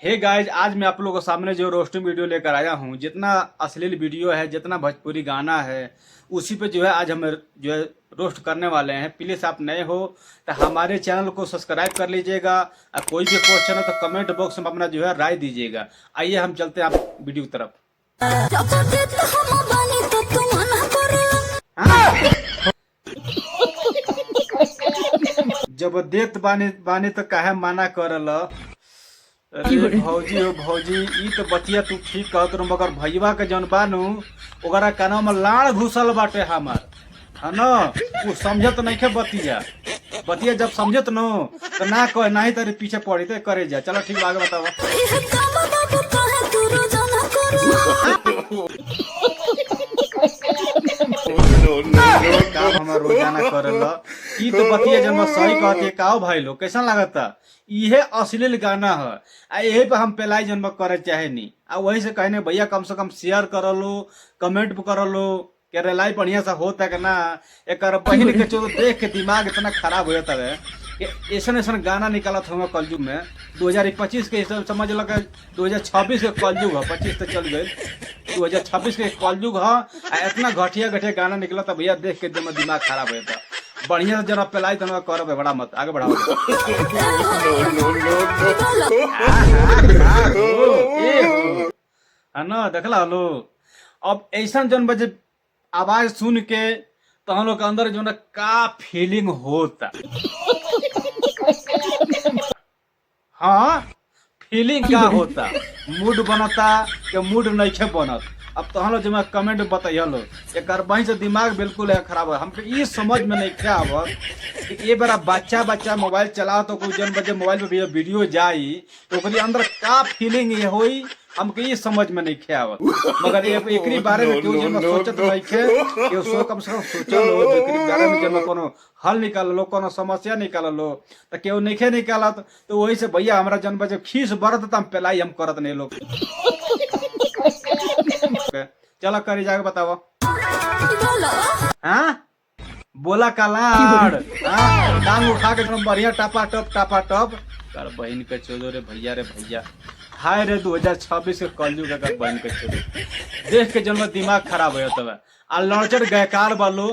Hey guys, आज मैं आप लोगों के सामने जो रोस्टिंग वीडियो लेकर आया हूँ, जितना अश्लील वीडियो है, जितना भोजपुरी गाना है, उसी पे जो है आज हम जो है रोस्ट करने वाले हैं। प्लीज़ आप नए हो तो हमारे चैनल को सब्सक्राइब कर लीजिएगा और कोई भी क्वेश्चन हो तो कमेंट बॉक्स में अपना जो है राय दीजिएगा। आइए हम चलते हैं आप वीडियो की तरफ। जब देत बानी तो काहे मना करल। अरे भौजी हो भौजी, ई तो बतिया तू ठीक कहत रहो, मगर भैया के जौन बानू ओकरा कानवा में लाड़ घुसल बाटे हमार, है न। वो समझत नहीं के बतिया जब समझत नो तो ना कहे, ना ही तेरे पीछे पड़ी तो करे जा। चलो ठीक, आगे बताओ। काम हमार रोजाना करल, ई तो बतिया जब सही कहते का भाई लोग कैसा लागता। इहे अश्लील गाना है आ यही पे हम पेलाई जन्म करे चाहे नहीं। आ वही से कहने भैया कम से कम शेयर कर लो, कमेंट कर लो कि रेलाई बढ़िया सा होता है कि ना। एक बहन के चो देख के दिमाग इतना खराब हो जाता है कि ऐसा गाना निकाला था कलयुग में। 2025 के समझ लगा 2026 के कलयुग है, 25 तो चल गए, 2026 के कलयुग है। इतना घटिया गाना निकला था भैया, देख के दिमाग खराब हो जाता। बढ़िया से जरा पेलाई तो कर बड़ा मत आगे बढ़ाओ। है ना, देखला लो। अब ऐसा जन बजे आवाज सुन के तो हम लोग के अंदर जो ना का फीलिंग होता। हाँ, फीलिंग का होता, मूड बनता कि मूड नहीं बनत। अब तो हम लोग जो कमेंट बताइए लो, एक वहीं से दिमाग बिल्कुल है खराब है। हमको ये समझ में नहीं क्या आवत कि ये बड़ा बच्चा मोबाइल चलाओ तो कोई जन बजे मोबाइल पे वीडियो जाई तो ओकरी अंदर का फीलिंग ये होई, हमको ये समझ में नहीं क्या आवत। मगर एकरी बारे में क्यों जन सोचत नहीं खे कि सो कम से कम सोचल लो एकरी बारे में जन कोनो हल निकाल लो, कोनो समस्या निकाल लो तो क्यों नहीं निकालत। तो वही से भैया हमारा जन बजे खीस बरत हम पेलाई हम करत नहीं लोग। चलो करी जाके बताओ। हाँ बोला कलाड़, टांग उठा के एकदम बढ़िया टापा टप कर बहन के चोदो रे भैया। हाय रे 2026 के कलयुग का बहन के चोदो देख के जन्म दिमाग खराब हो जाता है। आ लड़चर गायकार बालो,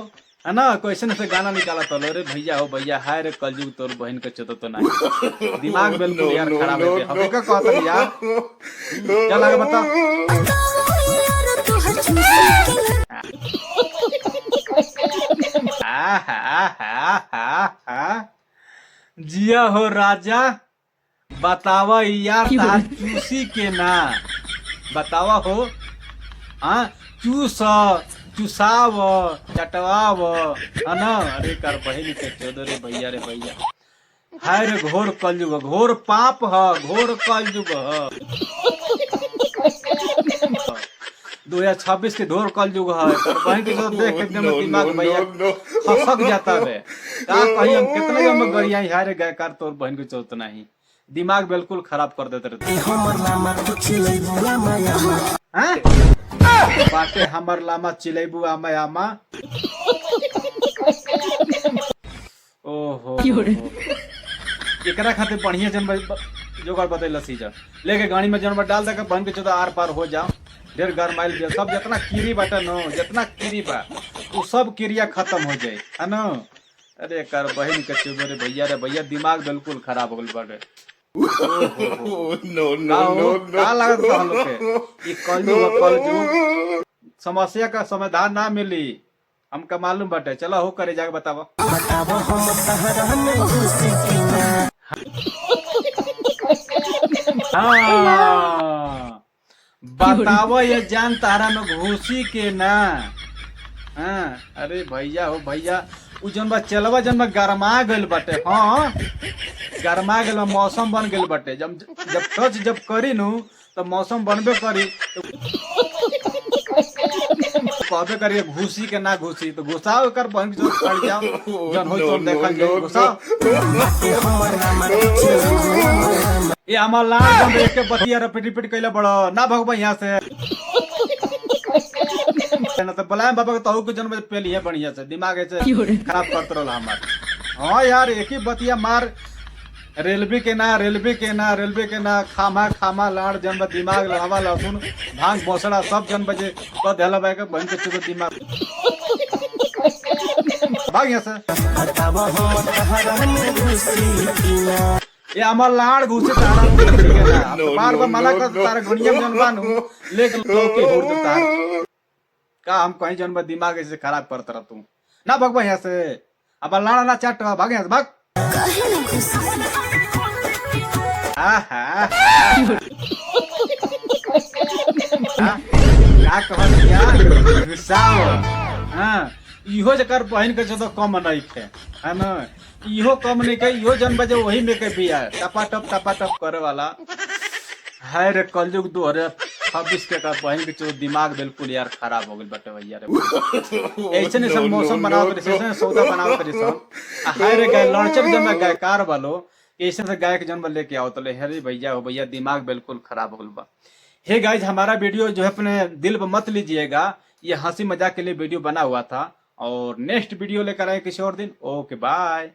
है ना, कैसे से गाना निकाला तो रे भैया हो भैया, हाय रे कलयुग तोर बहन के चोदो तो नहीं। दिमाग बिल्कुल यार खराब है। हम क्या कहते यार, क्या लगे बता। जिया हो राजा, बतावा यार तार चूसी के ना बतावा हो। हाँ चूसाव चटवाव, है ना। अरे कर बहन के चोदो रे भैया। हाय रे घोर कलयुग, घोर पाप है, घोर कलयुग है। 2026 के घोर कलयुग है। वहीं के जो देख एकदम दिमाग भैया खसक जाता है। का कहीं हम कितने हम गरिया हाय रे गायकार तोर बहन के चोत नहीं, दिमाग बिल्कुल खराब कर देते रहते। बाटे हमर लामा चिलेबू आमा। ओहो एकरा खातिर बढ़िया जन जोगाड़ बतैल सीजा लेके गाड़ी में जन डाल दे बहन के चोत आर पार हो जाओ। ढेर गरमाइल गया सब, जितना कीरी बाटे नो, जितना कीरी बा वो सब कीरिया खत्म हो जाए, है ना। अरे कर बहन के चोदो रे भैया, दिमाग बिल्कुल खराब हो गल बाटे। का लागत बा हम लोग के कलयुग समस्या का समाधान ना मिली, हमका मालूम बाटे। चलो हो करे जाके बताओ। हाँ बताओ ये जान तारा में घुसी के ना। हाँ अरे भैया हो भैया, उ जन बा चलवा जन बा गरमा गइल बाटे। हाँ गरमा गइल, मौसम बन गइल बाटे। जब टच जब करी नु तो मौसम बनबे करी तो कहबे करिए घुसी के ना घुसी तो घुसाओ कर बहन के चढ़ जाओ जन हो तो देखल जाए घुसाओ। ये हमार लाल देख के बतिया रिपीट कैले बड़ो ना भगवा यहाँ से ना तो बुलाए बाबा के तहु के जन्म पेली है बढ़िया से, दिमाग ऐसे खराब करते रहो हमार। हाँ यार एक ही बतिया मार रेलवे के ना खामा खामा लाड़ जन बा दिमाग लहवा लहसुन भांग बोसड़ा सब जन बजे तो देला बाय का बहन के चुको दिमाग भाग यहाँ से। ये अमर लाड़ घुसे तारा बार बार मना कर तारा घुनिया में जन बानू लेके लोके उड़ तार का हम कहीं जन बा दिमाग ऐसे खराब करत रह तू ना भगवा यहाँ से। अब लाड़ा ना चाट भाग यहाँ से भाग। क्या कहत गुस्साओ हाँ इहो जकर बहन के जो कम नहीं है ना इहो कम नहीं के इहो जन बजे वही में के बिया टपा टप करे वाला है रे कलयुग 2026 के का बहन के जो दिमाग बिल्कुल यार खराब हो गइल बटे भैया रे ऐसे नहीं सब मौसम बनाओ करे ऐसे सौदा बनाओ करे सब है रे गाय लॉन्चर जब मैं गायकार वालो ऐसे से गाय के जन्म लेके आओ तो ले अरे भैया हो भैया दिमाग बिल्कुल खराब हो गइल बा। हे गाइज हमारा वीडियो जो है अपने दिल पर मत लीजिएगा, ये हंसी मजाक के लिए वीडियो बना हुआ था और नेक्स्ट वीडियो लेकर आए किसी और दिन। Okay bye.